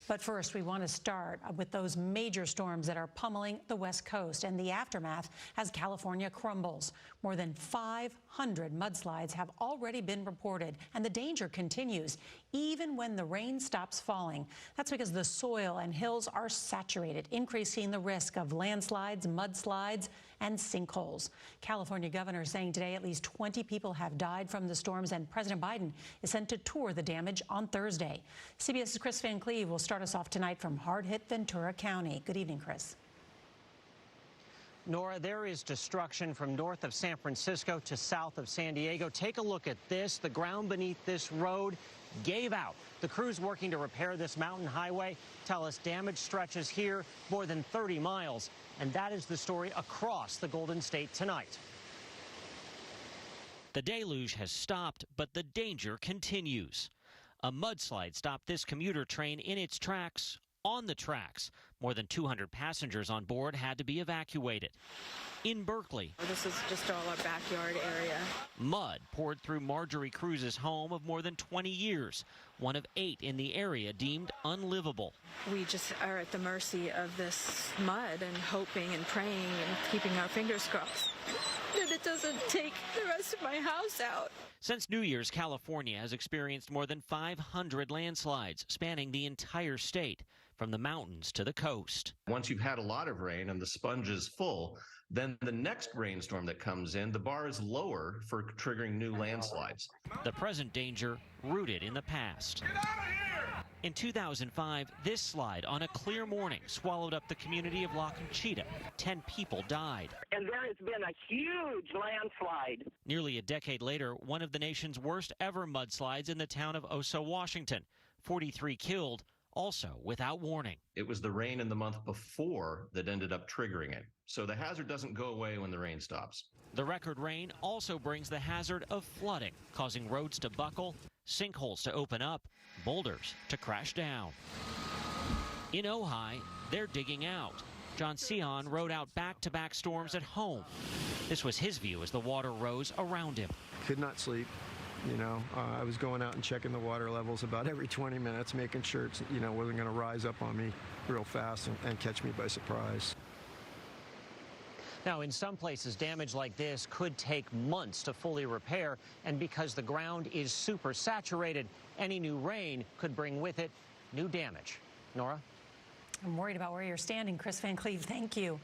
But first, we want to start with those major storms that are pummeling the West Coast and the aftermath as California crumbles. More than 500 mudslides have already been reported, and the danger continues even when the rain stops falling. That's because the soil and hills are saturated, increasing the risk of landslides, mudslides, and sinkholes. California governor saying today at least 20 people have died from the storms, and President Biden is sent to tour the damage on Thursday. CBS's Kris Van Cleave will start us off tonight from hard-hit Ventura County. Good evening, Kris. Nora, there is destruction from north of San Francisco to south of San Diego. Take a look at this. The ground beneath this road gave out. The crews working to repair this mountain highway tell us damage stretches here more than 30 miles. And that is the story across the Golden State tonight. The deluge has stopped, but the danger continues. A mudslide stopped this commuter train in its tracks, on the tracks. More than 200 passengers on board had to be evacuated. In Berkeley, this is just all our backyard area. Mud poured through Marjorie Cruz's home of more than 20 years, one of 8 in the area deemed unlivable. We just are at the mercy of this mud and hoping and praying and keeping our fingers crossed that it doesn't take the rest of my house out. Since New Year's, California has experienced more than 500 landslides spanning the entire state, from the mountains to the coast. Once you've had a lot of rain and the sponge is full, then the next rainstorm that comes in, the bar is lower for triggering new landslides. The present danger rooted in the past. Get out of here! In 2005, this slide on a clear morning swallowed up the community of La Conchita. 10 people died. And there has been a huge landslide. Nearly a decade later, one of the nation's worst ever mudslides in the town of Oso, Washington. 43 killed, also without warning. It was the rain in the month before that ended up triggering it. So the hazard doesn't go away when the rain stops. The record rain also brings the hazard of flooding, causing roads to buckle, sinkholes to open up, boulders to crash down. In Ojai, they're digging out. John Sion rode out back-to-back storms at home. This was his view as the water rose around him. Could not sleep. I was going out and checking the water levels about every 20 minutes, making sure it's, wasn't going to rise up on me real fast and catch me by surprise. Now, in some places, damage like this could take months to fully repair, and because the ground is super saturated, any new rain could bring with it new damage. Nora? I'm worried about where you're standing, Kris Van Cleave. Thank you.